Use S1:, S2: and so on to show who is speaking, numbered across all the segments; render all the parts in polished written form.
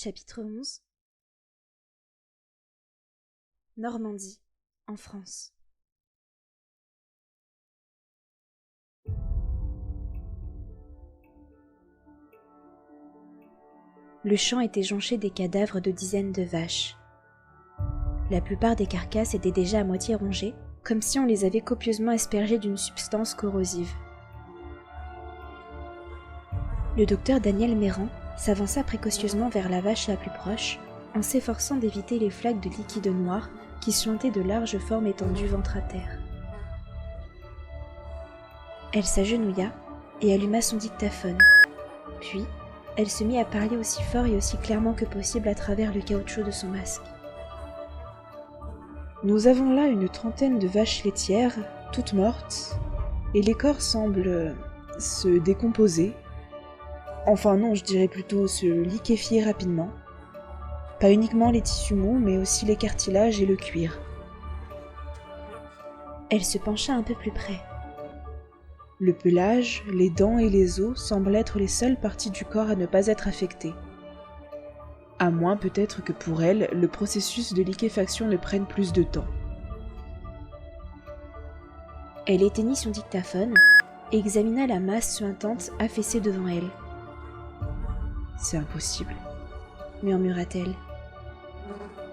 S1: Chapitre 11. Normandie, en France. Le champ était jonché des cadavres de dizaines de vaches. La plupart des carcasses étaient déjà à moitié rongées, comme si on les avait copieusement aspergées d'une substance corrosive. Le docteur Daniel Méran s'avança précautionneusement vers la vache la plus proche, en s'efforçant d'éviter les flaques de liquide noir qui suintaient de larges formes étendues ventre à terre. Elle s'agenouilla et alluma son dictaphone. Puis, elle se mit à parler aussi fort et aussi clairement que possible à travers le caoutchouc de son masque.
S2: Nous avons là une trentaine de vaches laitières, toutes mortes, et les corps semblent se décomposer. Enfin non, je dirais plutôt se liquéfier rapidement. Pas uniquement les tissus mous, mais aussi les cartilages et le cuir.
S1: Elle se pencha un peu plus près.
S2: Le pelage, les dents et les os semblent être les seules parties du corps à ne pas être affectées. À moins peut-être que pour elle, le processus de liquéfaction ne prenne plus de temps.
S1: Elle éteignit son dictaphone et examina la masse suintante affaissée devant elle.
S2: « C'est impossible »,
S1: murmura-t-elle.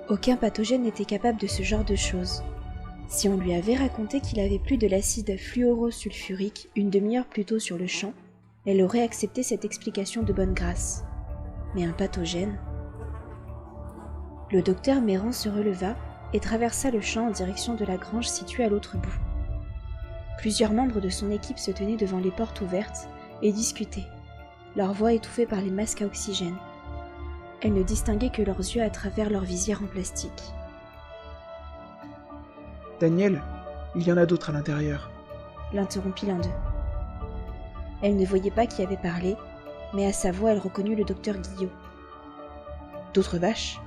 S1: Aucun pathogène n'était capable de ce genre de choses. Si on lui avait raconté qu'il avait plu de l'acide fluorosulfurique une demi-heure plus tôt sur le champ, elle aurait accepté cette explication de bonne grâce. Mais un pathogène... Le docteur Méran se releva et traversa le champ en direction de la grange située à l'autre bout. Plusieurs membres de son équipe se tenaient devant les portes ouvertes et discutaient, leur voix étouffée par les masques à oxygène. Elle ne distinguait que leurs yeux à travers leur visière en plastique.
S3: « Daniel, il y en a d'autres à l'intérieur. »
S1: l'interrompit l'un d'eux. Elle ne voyait pas qui avait parlé, mais à sa voix elle reconnut le docteur Guillot.
S2: « D'autres vaches ?»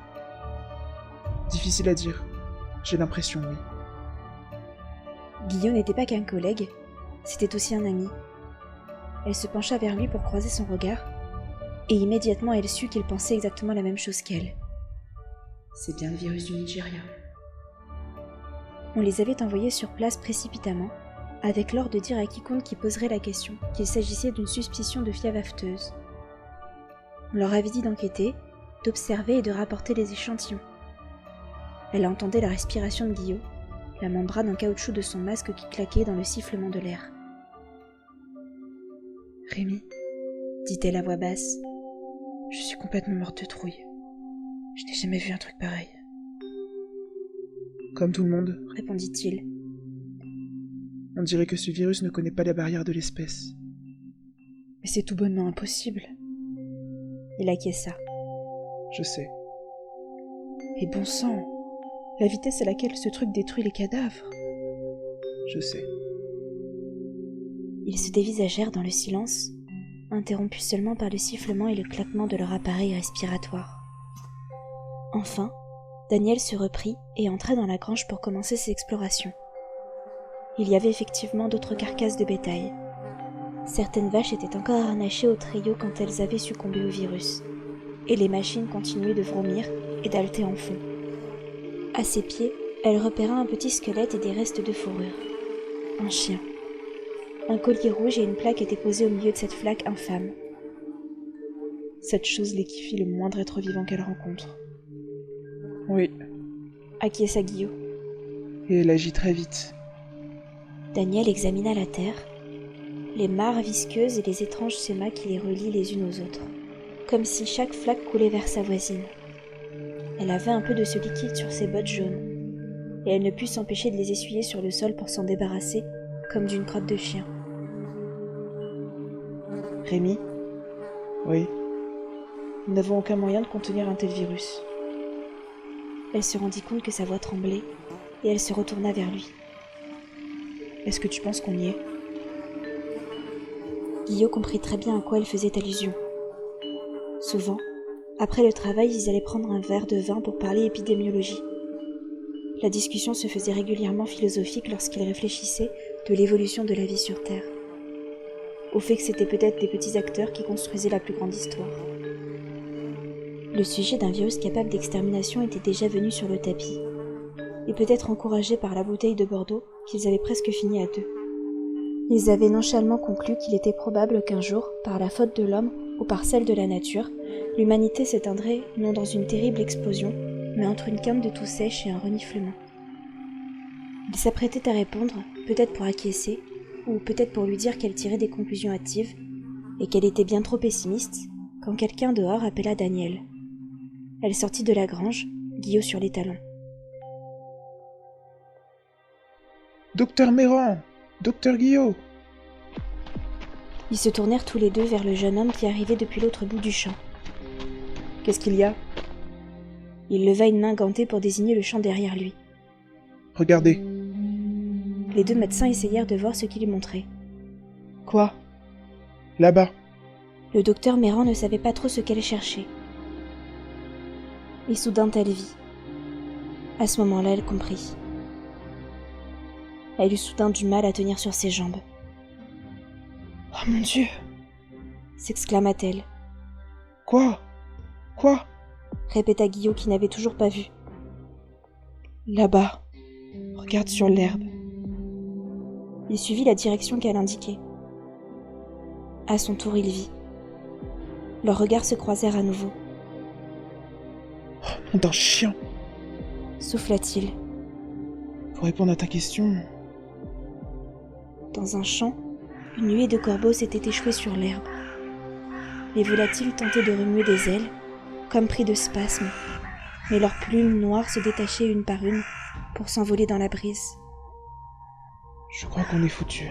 S3: Difficile à dire. J'ai l'impression, oui.
S1: Guillot n'était pas qu'un collègue, c'était aussi un ami. Elle se pencha vers lui pour croiser son regard, et immédiatement elle sut qu'il pensait exactement la même chose qu'elle.
S2: C'est bien le virus du Nigeria.
S1: On les avait envoyés sur place précipitamment, avec l'ordre de dire à quiconque qui poserait la question qu'il s'agissait d'une suspicion de fièvre afteuse. On leur avait dit d'enquêter, d'observer et de rapporter les échantillons. Elle entendait la respiration de Guillot, la membrane en caoutchouc de son masque qui claquait dans le sifflement de l'air.
S2: « Rémi,
S1: dit-elle à voix basse,
S2: je suis complètement morte de trouille. Je n'ai jamais vu un truc pareil. »
S3: Comme tout le monde,
S1: répondit-il.
S3: On dirait que ce virus ne connaît pas la barrière de l'espèce.
S2: Mais c'est tout bonnement impossible.
S1: Il acquiesça.
S3: Je sais.
S2: Et bon sang, la vitesse à laquelle ce truc détruit les cadavres.
S3: Je sais.
S1: Ils se dévisagèrent dans le silence, interrompus seulement par le sifflement et le claquement de leur appareil respiratoire. Enfin, Daniel se reprit et entra dans la grange pour commencer ses explorations. Il y avait effectivement d'autres carcasses de bétail. Certaines vaches étaient encore harnachées au treillis quand elles avaient succombé au virus, et les machines continuaient de vomir et d'halter en fond. À ses pieds, elle repéra un petit squelette et des restes de fourrure. Un chien. Un collier rouge et une plaque étaient posés au milieu de cette flaque infâme.
S2: Cette chose liquéfie le moindre être vivant qu'elle rencontre.
S3: Oui.
S1: Acquiesça Guillot.
S3: Et elle agit très vite.
S1: Daniel examina la terre, les mares visqueuses et les étranges semas qui les relient les unes aux autres, comme si chaque flaque coulait vers sa voisine. Elle avait un peu de ce liquide sur ses bottes jaunes, et elle ne put s'empêcher de les essuyer sur le sol pour s'en débarrasser, comme d'une crotte de chien.
S2: « Rémi,
S3: oui.
S2: Nous n'avons aucun moyen de contenir un tel virus. »
S1: Elle se rendit compte que sa voix tremblait, et elle se retourna vers lui.
S2: « Est-ce que tu penses qu'on y est ?»
S1: Guillot comprit très bien à quoi elle faisait allusion. Souvent, après le travail, ils allaient prendre un verre de vin pour parler épidémiologie. La discussion se faisait régulièrement philosophique lorsqu'ils réfléchissaient de l'évolution de la vie sur Terre, au fait que c'était peut-être des petits acteurs qui construisaient la plus grande histoire. Le sujet d'un virus capable d'extermination était déjà venu sur le tapis, et peut-être encouragé par la bouteille de Bordeaux qu'ils avaient presque fini à deux. Ils avaient nonchalamment conclu qu'il était probable qu'un jour, par la faute de l'homme ou par celle de la nature, l'humanité s'éteindrait non dans une terrible explosion, mais entre une quinte de toux sèche et un reniflement. Ils s'apprêtaient à répondre, peut-être pour acquiescer, ou peut-être pour lui dire qu'elle tirait des conclusions hâtives, et qu'elle était bien trop pessimiste, quand quelqu'un dehors appela Daniel. Elle sortit de la grange, Guillot sur les talons.
S3: Docteur Méran! Docteur Guillot!
S1: Ils se tournèrent tous les deux vers le jeune homme qui arrivait depuis l'autre bout du champ.
S2: Qu'est-ce qu'il y a?
S1: Il leva une main gantée pour désigner le champ derrière lui.
S3: Regardez.
S1: Les deux médecins essayèrent de voir ce qu'il lui montrait.
S2: Quoi?
S3: Là-bas.
S1: Le docteur Méran ne savait pas trop ce qu'elle cherchait. Et soudain elle vit. À ce moment-là, elle comprit. Elle eut soudain du mal à tenir sur ses jambes.
S2: « Oh mon Dieu !»
S1: s'exclama-t-elle.
S3: « Quoi? Quoi ?»
S1: répéta Guillot qui n'avait toujours pas vu.
S2: « Là-bas. Regarde sur l'herbe. »
S1: Il suivit la direction qu'elle indiquait. À son tour, il vit. Leurs regards se croisèrent à nouveau.
S3: « Oh, nom d'un chien !»
S1: souffla-t-il.
S3: Pour répondre à ta question...
S1: Dans un champ, une nuée de corbeaux s'était échouée sur l'herbe. Les volatiles tentaient de remuer des ailes, comme pris de spasmes, mais leurs plumes noires se détachaient une par une pour s'envoler dans la brise.
S3: Je crois qu'on est foutus.